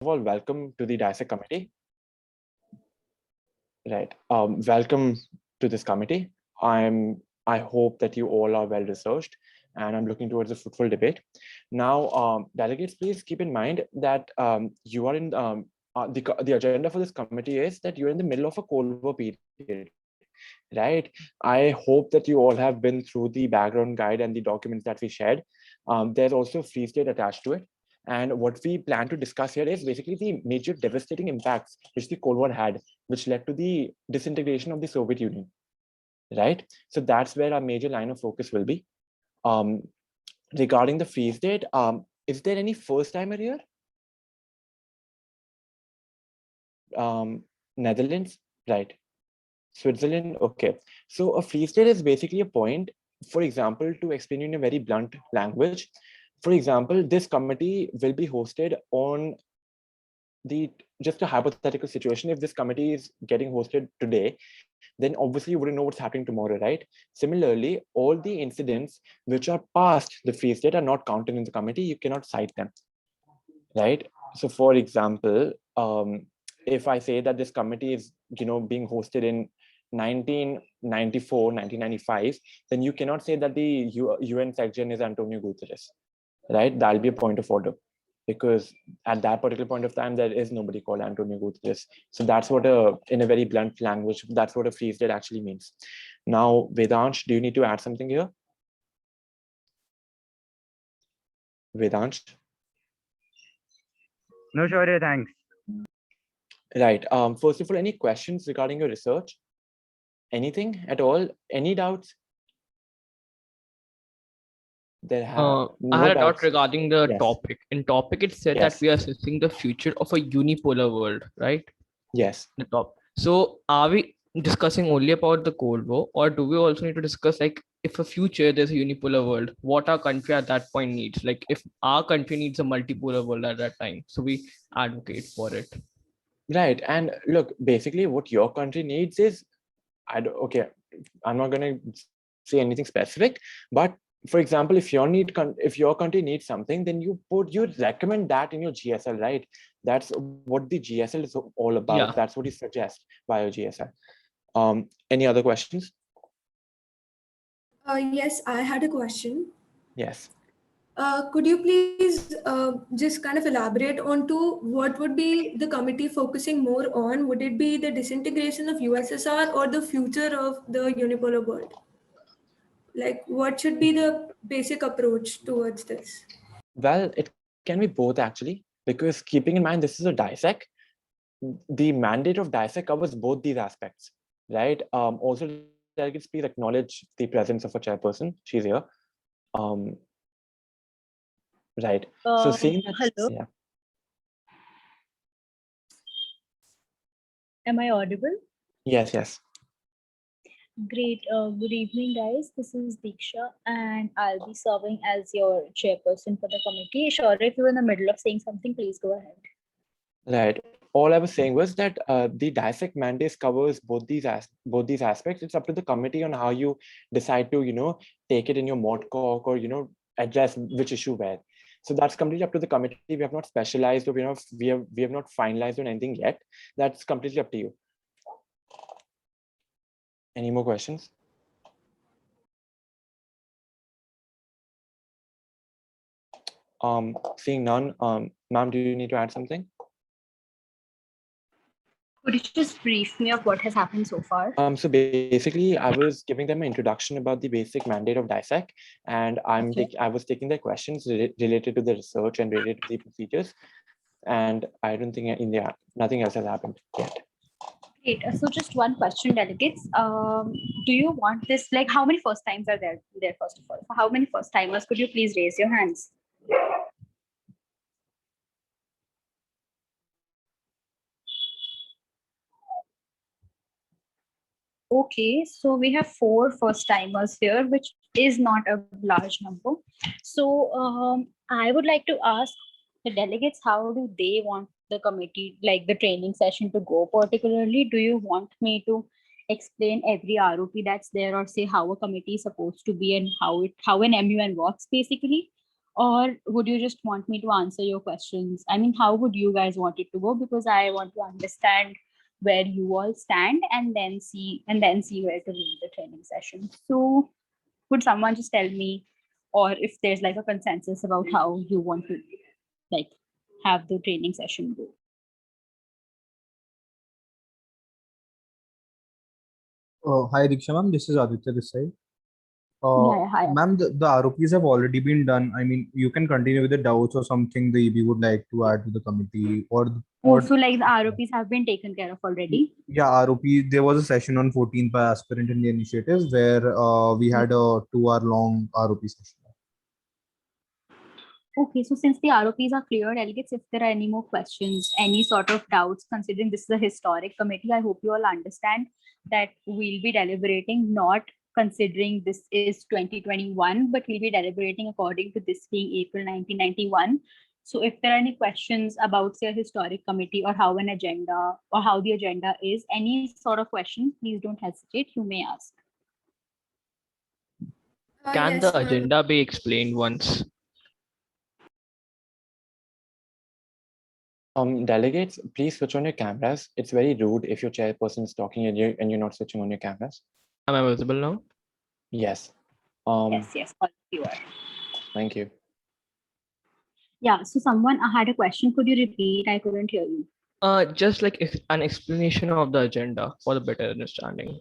all, welcome to the DISEC committee. Right. Welcome to this committee. I hope that you all are well researched, and I'm looking towards a fruitful debate. Now, delegates, please keep in mind that you are in the agenda for this committee is that you're in the middle of a Cold War period, right? I hope that you all have been through the background guide and the documents that we shared. There's also a free state attached to it. And what we plan to discuss here is basically the major devastating impacts which the Cold War had, which led to the disintegration of the Soviet Union, right? So that's where our major line of focus will be. Regarding the freeze date, is there any first timer here? Netherlands, right? Switzerland, okay. So a freeze date is basically a point, for example, to explain in a very blunt language. For example, this committee will be hosted on just a hypothetical situation. If this committee is getting hosted today, then obviously you wouldn't know what's happening tomorrow, right? Similarly, all the incidents which are past the freeze date are not counted in the committee. You cannot cite them, right? So for example, if I say that this committee is being hosted in 1994, 1995, then you cannot say that the UN section is Antonio Guterres, right? That'll be a point of order, because at that particular point of time, there is nobody called Antonio Guterres. So that's what in a very blunt language, that's what a freeze date actually means. Now, Vedansh, do you need to add something here? Vedansh? No, Shaurya, thanks. Right. First of all, any questions regarding your research? Anything at all? Any doubts? I had a doubt regarding the topic. In topic, it said that we are assessing the future of a unipolar world, right? Yes. The top. So are we discussing only about the Cold War, or do we also need to discuss, like, if a future there's a unipolar world, what our country at that point needs? Like, if our country needs a multipolar world at that time, so we advocate for it. Right. And look, basically what your country needs is, I'm not going to say anything specific, but for example, if your country needs something, then you recommend that in your GSL, right? That's what the GSL is all about. Yeah. That's what you suggest via GSL. Any other questions? Yes, I had a question. Yes. Could you please just kind of elaborate on to what would be the committee focusing more on? Would it be the disintegration of USSR or the future of the unipolar world? Like, what should be the basic approach towards this? Well, it can be both actually, because keeping in mind this is a DISEC, the mandate of DISEC covers both these aspects, right? Also, delegates, please acknowledge the presence of a chairperson. She's here. Right. So seeing that, hello. yeah. Am I audible? Yes, yes. Great. Good evening, guys. This is Diksha, and I'll be serving as your chairperson for the committee. Sure, if you're in the middle of saying something, please go ahead. Right. All I was saying was that the DISEC mandate covers both these aspects. It's up to the committee on how you decide to, take it in your mod cock or, address which issue where. So that's completely up to the committee. We have not specialized, or we have not finalized on anything yet. That's completely up to you. Any more questions? Seeing none, ma'am, do you need to add something? Could you just brief me of what has happened so far? So basically, I was giving them an introduction about the basic mandate of DISEC, and I was taking their questions related to the research and related to the procedures, and I don't think nothing else has happened yet. Great. So just one question, delegates. Do you want this? Like, how many first times are there? First of all, so how many first timers? Could you please raise your hands? Okay, so we have 4 first timers here, which is not a large number. So I would like to ask the delegates, how do they want the committee, like the training session, to go? Particularly, do you want me to explain every ROP that's there, or say how a committee is supposed to be and how an MUN works basically? Or would you just want me to answer your questions? I mean, how would you guys want it to go? Because I want to understand where you all stand and then see where to lead the training session. So would someone just tell me, or if there's like a consensus about how you want to like have the training session go? Hi Diksha ma'am, this is Aditya this side. Yeah, hi. Ma'am, the ROPs have already been done. I mean, you can continue with the doubts or something the EB would like to add to the committee Also, like the ROPs have been taken care of already. Yeah, ROP. There was a session on 14th by Aspirant India Initiatives where we had a 2-hour long ROP session. Okay, so since the ROPs are clear, delegates, if there are any more questions, any sort of doubts, considering this is a historic committee, I hope you all understand that we'll be deliberating not considering this is 2021, but we'll be deliberating according to this being April 1991. So if there are any questions about say a historic committee or how an agenda or how the agenda is, any sort of question, please don't hesitate, you may ask. Can Yes, the ma'am. agenda be explained once? Delegates, please switch on your cameras. It's very rude if your chairperson is talking and you're not switching on your cameras. Am I visible now? Yes. Yes, all of you are. Thank you. Yeah, so someone had a question. Could you repeat? I couldn't hear you. Just like an explanation of the agenda for the better understanding.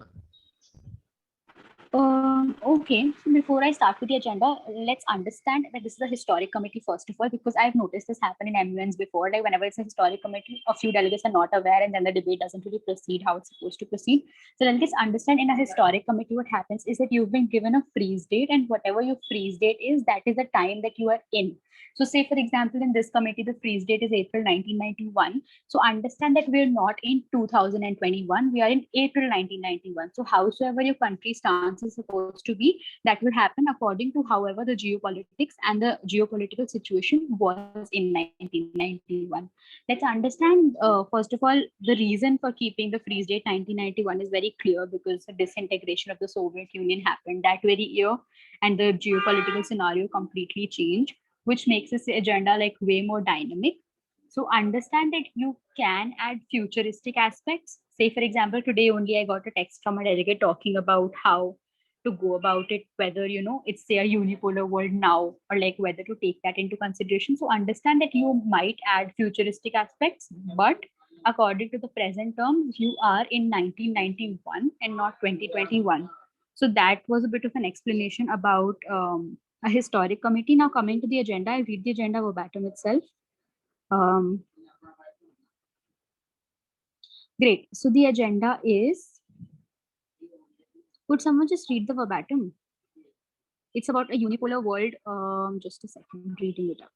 Okay, so before I start with the agenda, let's understand that this is a historic committee, first of all, because I've noticed this happen in MUNs before. Like whenever it's a historic committee, a few delegates are not aware and then the debate doesn't really proceed how it's supposed to proceed. So delegates understand in a historic committee, what happens is that you've been given a freeze date, and whatever your freeze date is, that is the time that you are in. So say, for example, in this committee, the freeze date is April 1991. So understand that we're not in 2021, we are in April 1991. So howsoever your country stance is supposed to be, that will happen according to however the geopolitics and the geopolitical situation was in 1991. Let's understand, first of all, the reason for keeping the freeze date 1991 is very clear, because the disintegration of the Soviet Union happened that very year and the geopolitical scenario completely changed, which makes this agenda like way more dynamic. So understand that you can add futuristic aspects. Say, for example, today only I got a text from a delegate talking about how to go about it, whether, it's say a unipolar world now, or like whether to take that into consideration. So understand that you might add futuristic aspects, but according to the present terms, you are in 1991 and not 2021. So that was a bit of an explanation about a historic committee. Now coming to the agenda, I'll read the agenda verbatim itself. Great. So the agenda is, could someone just read the verbatim? It's about a unipolar world. Just a second, reading it out.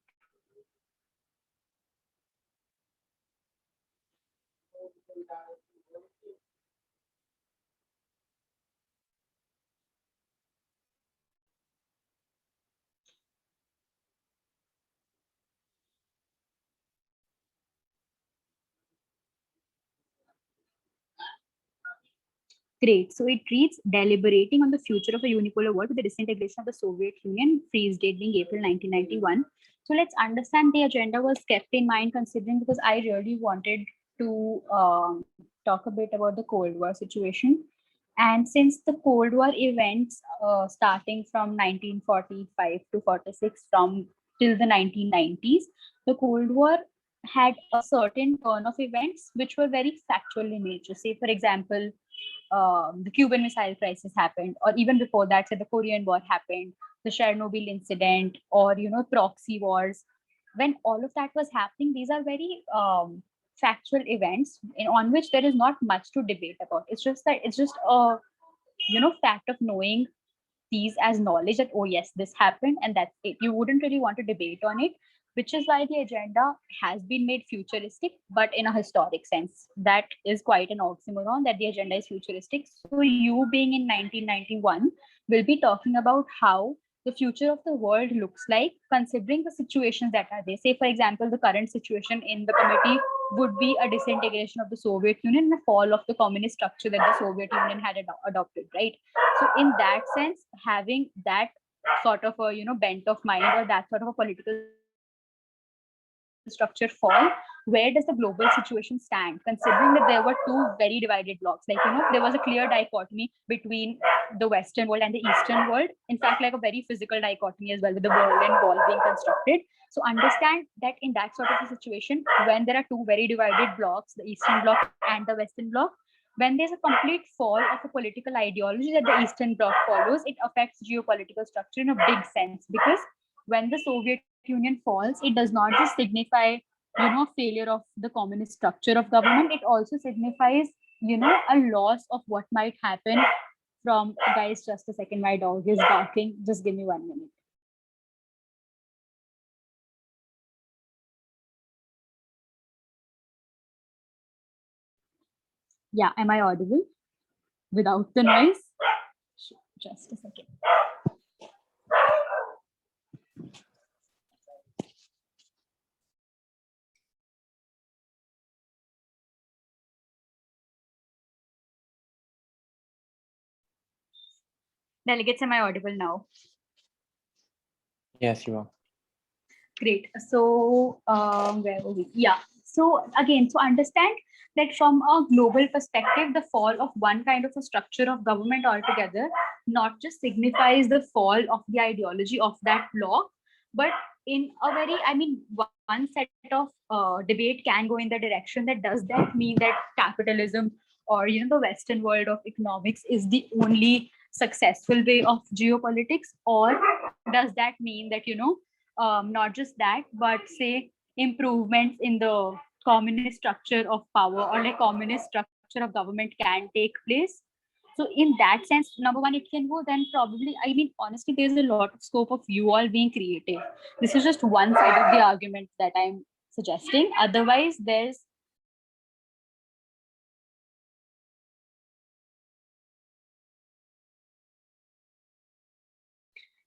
Great. So it reads, deliberating on the future of a unipolar world with the disintegration of the Soviet Union, freeze date being April 1991. So let's understand the agenda was kept in mind considering, because I really wanted to talk a bit about the Cold War situation. And since the Cold War events starting from 1945 to 46 from till the 1990s, the Cold War had a certain turn of events which were very factual in nature. Say, for example, the Cuban Missile Crisis happened, or even before that, say the Korean War happened, the Chernobyl incident, or proxy wars. When all of that was happening, these are very factual events on which there is not much to debate about. It's just a fact of knowing these as knowledge that, oh yes, this happened and that's it. You wouldn't really want to debate on it, which is why the agenda has been made futuristic, but in a historic sense. That is quite an oxymoron, that the agenda is futuristic. So you being in 1991 will be talking about how the future of the world looks like, considering the situations that are there. Say, for example, the current situation in the committee would be a disintegration of the Soviet Union and the fall of the communist structure that the Soviet Union had adopted, right? So in that sense, having that sort of a bent of mind or that sort of a political structure fall, where does the global situation stand, considering that there were two very divided blocks? Like, there was a clear dichotomy between the Western world and the Eastern world. In fact, like a very physical dichotomy as well, with the Berlin Wall being constructed. So understand that in that sort of a situation, when there are two very divided blocks, the Eastern bloc and the Western bloc, when there's a complete fall of a political ideology that the Eastern bloc follows, it affects geopolitical structure in a big sense, because when the Soviet Union falls, it does not just signify, failure of the communist structure of government. It also signifies, a loss of what might happen from, guys, just a second, my dog is barking. Just give me 1 minute. Yeah, am I audible without the noise? Just a second. Delegates, am I audible now? Yes, you are. Great. So where were we? Yeah. So again, so understand that from a global perspective, the fall of one kind of a structure of government altogether not just signifies the fall of the ideology of that bloc, but in a very, one set of debate can go in the direction that, does that mean that capitalism or the Western world of economics is the only successful way of geopolitics, or does that mean that not just that, but say improvements in the communist structure of power or like communist structure of government can take place? So in that sense, number one, it can go. Then probably, honestly, there's a lot of scope of you all being creative. This is just one side of the argument that I'm suggesting. Otherwise, there's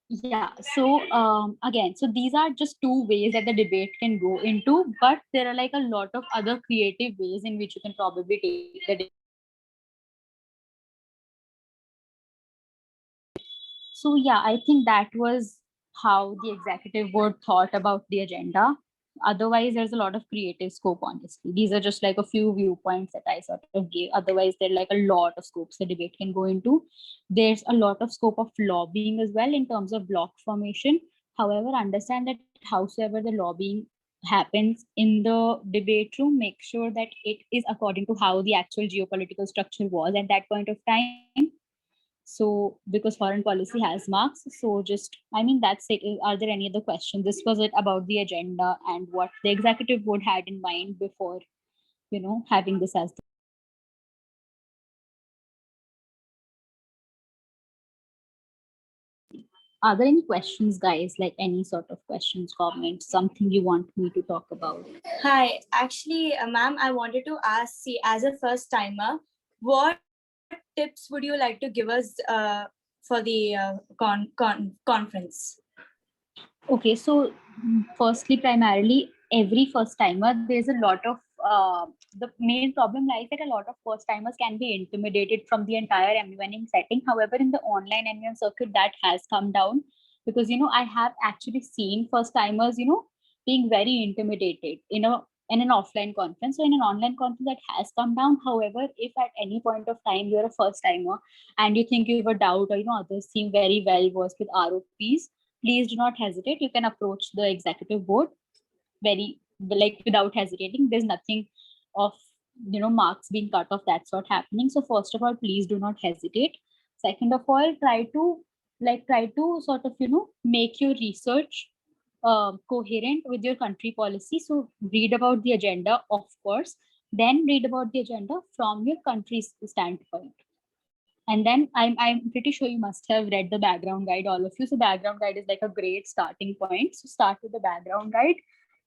yeah. So again, so these are just two ways that the debate can go into, but there are like a lot of other creative ways in which you can probably take the debate. So yeah, I think that was how the executive board thought about the agenda. Otherwise, there's a lot of creative scope, honestly. These are just like a few viewpoints that I sort of gave. Otherwise, there are like a lot of scopes the debate can go into. There's a lot of scope of lobbying as well in terms of block formation. However, understand that howsoever the lobbying happens in the debate room, make sure that it is according to how the actual geopolitical structure was at that point of time. So because foreign policy has marks, so just, that's it. Are there any other questions? This was it about the agenda and what the executive board had in mind before, having this as Are there any questions, guys? Like any sort of questions, comments, something you want me to talk about? Hi, actually, ma'am, I wanted to ask, see, as a first timer, what tips would you like to give us for the conference? Okay, so firstly, primarily, every first timer, there's a lot of the main problem lies that a lot of first timers can be intimidated from the entire MUNing setting. However, in the online MUN circuit, that has come down because I have actually seen first timers being very intimidated in an offline conference. So in an online conference, that has come down. However, if at any point of time you're a first timer and you think you have a doubt, or others seem very well versed with ROPs, please do not hesitate. You can approach the executive board very without hesitating. There's nothing of marks being cut off, that sort happening. So first of all, please do not hesitate. Second of all, try to sort of make your research coherent with your country policy. So read about the agenda, of course, then read about the agenda from your country's standpoint. And then I'm pretty sure you must have read the background guide, all of you. So background guide is like a great starting point. So start with the background guide.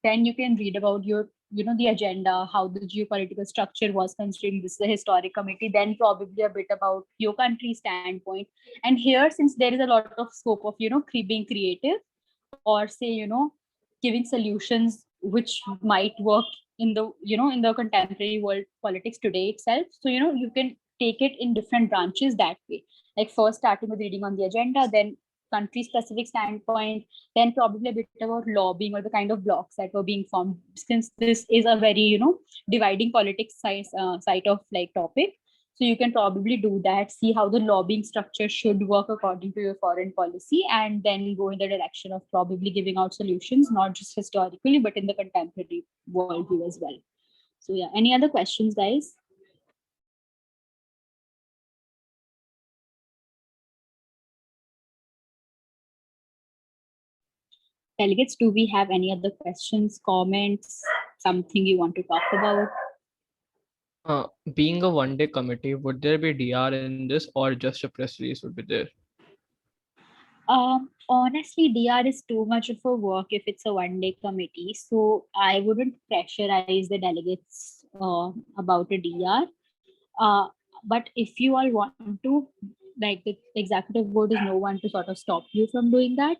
Then you can read about your, the agenda, how the geopolitical structure was constrained. This is the historic committee. Then probably a bit about your country's standpoint. And here, since there is a lot of scope of, being creative, or say, giving solutions which might work in the, in the contemporary world politics today itself. So, you can take it in different branches that way. Like first starting with reading on the agenda, then country specific standpoint, then probably a bit about lobbying or the kind of blocks that were being formed, since this is a very, dividing politics side of like topic. So you can probably do that, see how the lobbying structure should work according to your foreign policy, and then go in the direction of probably giving out solutions, not just historically, but in the contemporary worldview as well. So yeah, any other questions, guys? Delegates, do we have any other questions, comments, something you want to talk about? Being a one-day committee, would there be DR in this, or just a press release would be there? Honestly, DR is too much of a work if it's a one-day committee. So I wouldn't pressurize the delegates about a DR. But if you all want to, like the executive board is no one to sort of stop you from doing that.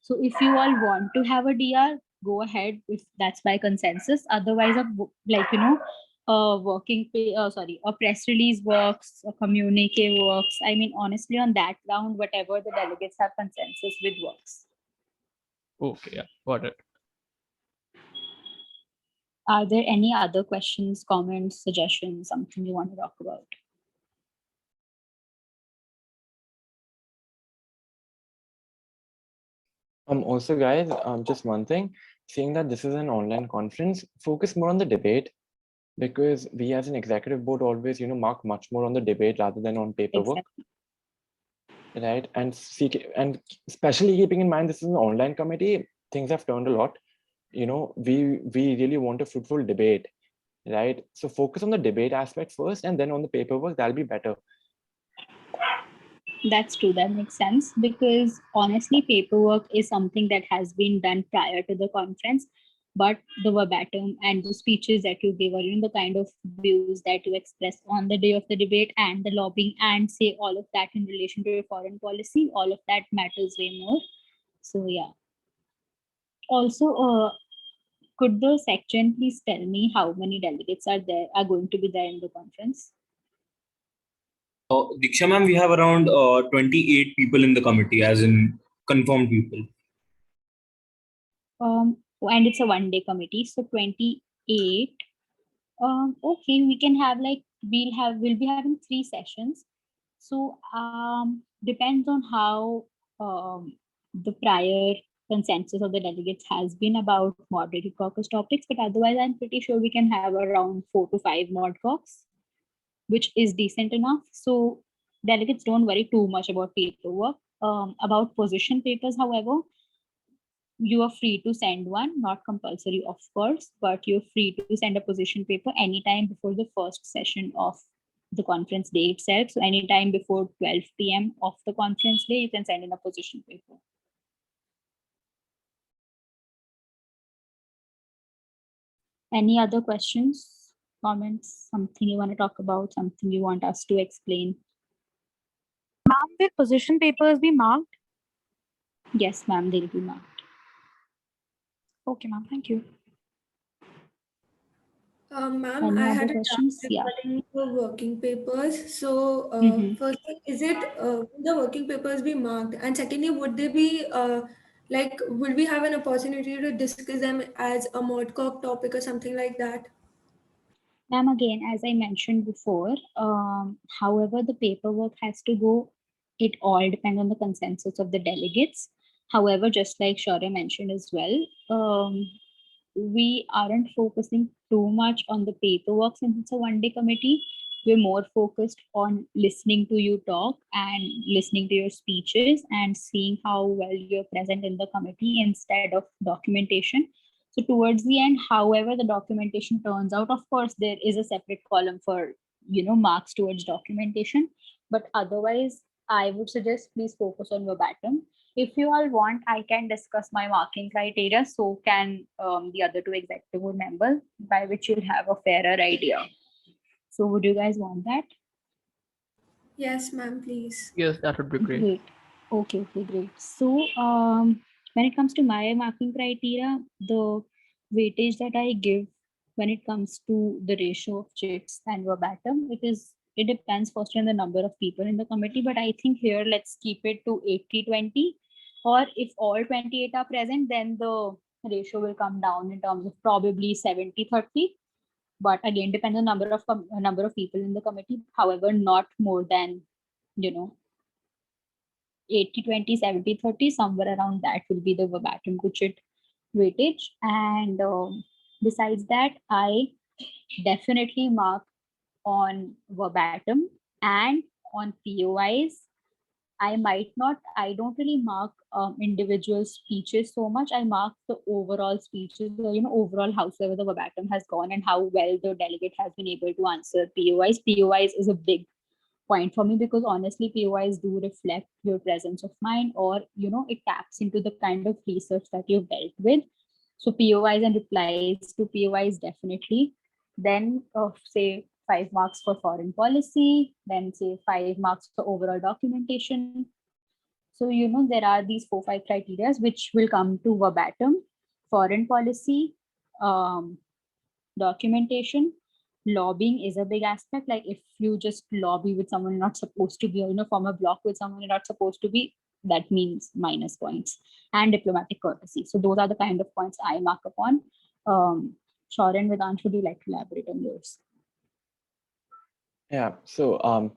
So if you all want to have a DR, go ahead if that's by consensus. Otherwise, a press release works, a communique works. I mean, honestly, on that round, whatever the delegates have consensus with works. Okay, yeah, got it. Are there any other questions, comments, suggestions, something you want to talk about? Also, guys, just one thing, seeing that this is an online conference, focus more on the debate, because we as an executive board always, mark much more on the debate rather than on paperwork. Exactly. Right, and especially keeping in mind this is an online committee, things have turned a lot. We really want a fruitful debate, right? So focus on the debate aspect first, and then on the paperwork, that'll be better. That's true. That makes sense, because honestly, paperwork is something that has been done prior to the conference, but the verbatim and the speeches that you give, or the kind of views that you express on the day of the debate, and the lobbying, and say all of that in relation to your foreign policy, all of that matters way more. So yeah. Also, could the section please tell me how many delegates are going to be there in the conference? Diksha ma'am, we have around 28 people in the committee, as in confirmed people. And it's a one-day committee, so 28. Okay, we can have we'll be having 3 sessions. So depends on how the prior consensus of the delegates has been about moderated caucus topics, but otherwise I'm pretty sure we can have around 4 to 5 mod caucus, which is decent enough. So delegates, don't worry too much about paperwork. About position papers, however, you are free to send one, not compulsory, of course, but you're free to send a position paper anytime before the first session of the conference day itself. So anytime before 12 p.m. of the conference day, you can send in a position paper. Any other questions, comments, something you want to talk about, something you want us to explain? Ma'am, will position papers be marked? Yes, ma'am, they'll be marked. Okay, ma'am, thank you. Ma'am, Any I other had a questions? doubt Yeah. regarding the working papers. So, first thing, is it will the working papers be marked? And secondly, would they be will we have an opportunity to discuss them as a modcock topic or something like that? Ma'am, again, as I mentioned before, however the paperwork has to go, it all depends on the consensus of the delegates. However, just like Shaurya mentioned as well, we aren't focusing too much on the paperwork since it's a one-day committee. We're more focused on listening to you talk and listening to your speeches and seeing how well you're present in the committee instead of documentation. So towards the end, however the documentation turns out, of course, there is a separate column for, marks towards documentation. But otherwise, I would suggest please focus on verbatim. If you all want, I can discuss my marking criteria. So can the other 2 executive board members, by which you'll have a fairer idea. So would you guys want that? Yes, ma'am, please. Yes, that would be great. Great. Okay, great. So when it comes to my marking criteria, the weightage that I give when it comes to the ratio of chits and verbatim, it depends first on the number of people in the committee, but I think here let's keep it to 80-20. or if all 28 are present, then the ratio will come down in terms of probably 70-30. But again, depends on number of people in the committee. However, not more than 80-20, 70-30, somewhere around that will be the verbatim to chit weightage. And besides that, I definitely mark on verbatim and on POIs. I don't really mark individual speeches so much. I mark the overall speeches, overall howsoever the verbatim has gone and how well the delegate has been able to answer POIs. POIs is a big point for me because honestly, POIs do reflect your presence of mind, or, it taps into the kind of research that you've dealt with. So POIs and replies to POIs definitely. Then say 5 marks for foreign policy, then say 5 marks for overall documentation. So, there are these 4-5 criteria which will come to verbatim: foreign policy, documentation. Lobbying is a big aspect. Like if you just lobby with someone you're not supposed to be, or form a block with someone you're not supposed to be, that means minus points. And diplomatic courtesy. So those are the kind of points I mark upon. Shaurya and Vedansh, would you like to elaborate on yours? Yeah. So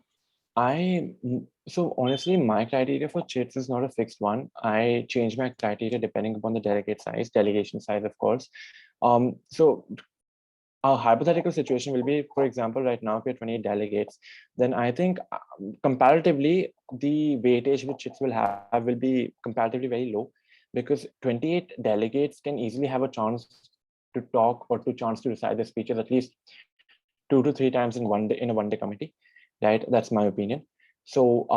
so honestly, my criteria for chits is not a fixed one. I change my criteria depending upon the delegation size, of course. So a hypothetical situation will be, for example, right now if we have 28 delegates, then I think comparatively the weightage which chits will have will be comparatively very low, because 28 delegates can easily have a chance to talk or to chance to decide the speeches at least 2 to 3 times in a one day committee, right? That's my opinion. So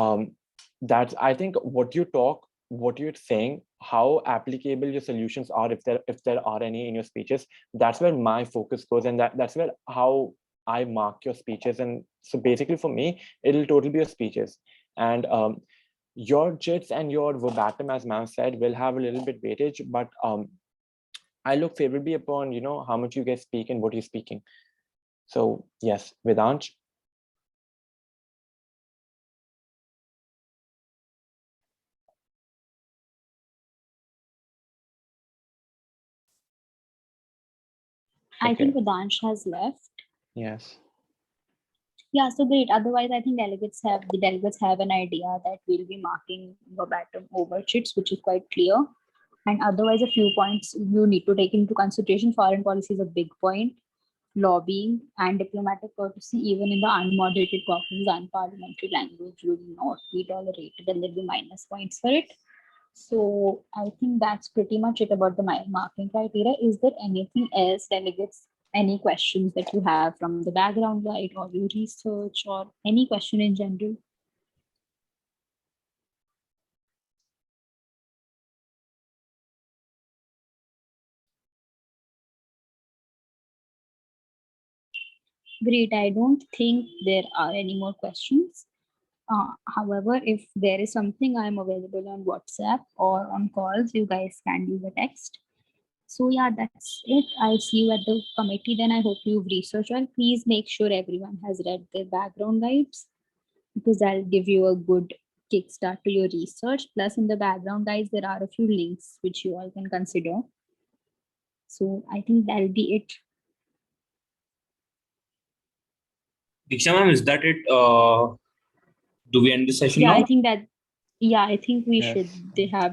that's, I think, what you're saying, how applicable your solutions are, if there are any in your speeches, that's where my focus goes, and that's where how I mark your speeches. And so basically for me, it'll totally be your speeches, and your chits and your verbatim, as ma'am said, will have a little bit weightage, but I look favorably upon how much you guys speak and what you're speaking. So yes, Vedansh. I think Vedansh has left. Yes. Yeah, so great. Otherwise, I think the delegates have an idea that we'll be marking verbatim over chits, which is quite clear. And otherwise, a few points you need to take into consideration. Foreign policy is a big point. Lobbying and diplomatic courtesy, even in the unmoderated caucus, unparliamentary language, will not be tolerated, and there'll be minus points for it. So I think that's pretty much it about the marking criteria. Is there anything else, delegates? Any questions that you have from the background guide or your research, or any question in general? Great. I don't think there are any more questions. However, if there is something, I'm available on WhatsApp or on calls. You guys can leave a text. So yeah, that's it. I'll see you at the committee. Then I hope you've researched well. Please make sure everyone has read the background guides, because I'll give you a good kickstart to your research. Plus in the background guides, there are a few links which you all can consider. So I think that'll be it. Diksha ma'am, is that it? Do we end the session Yeah, now? I think we Yes. should. They have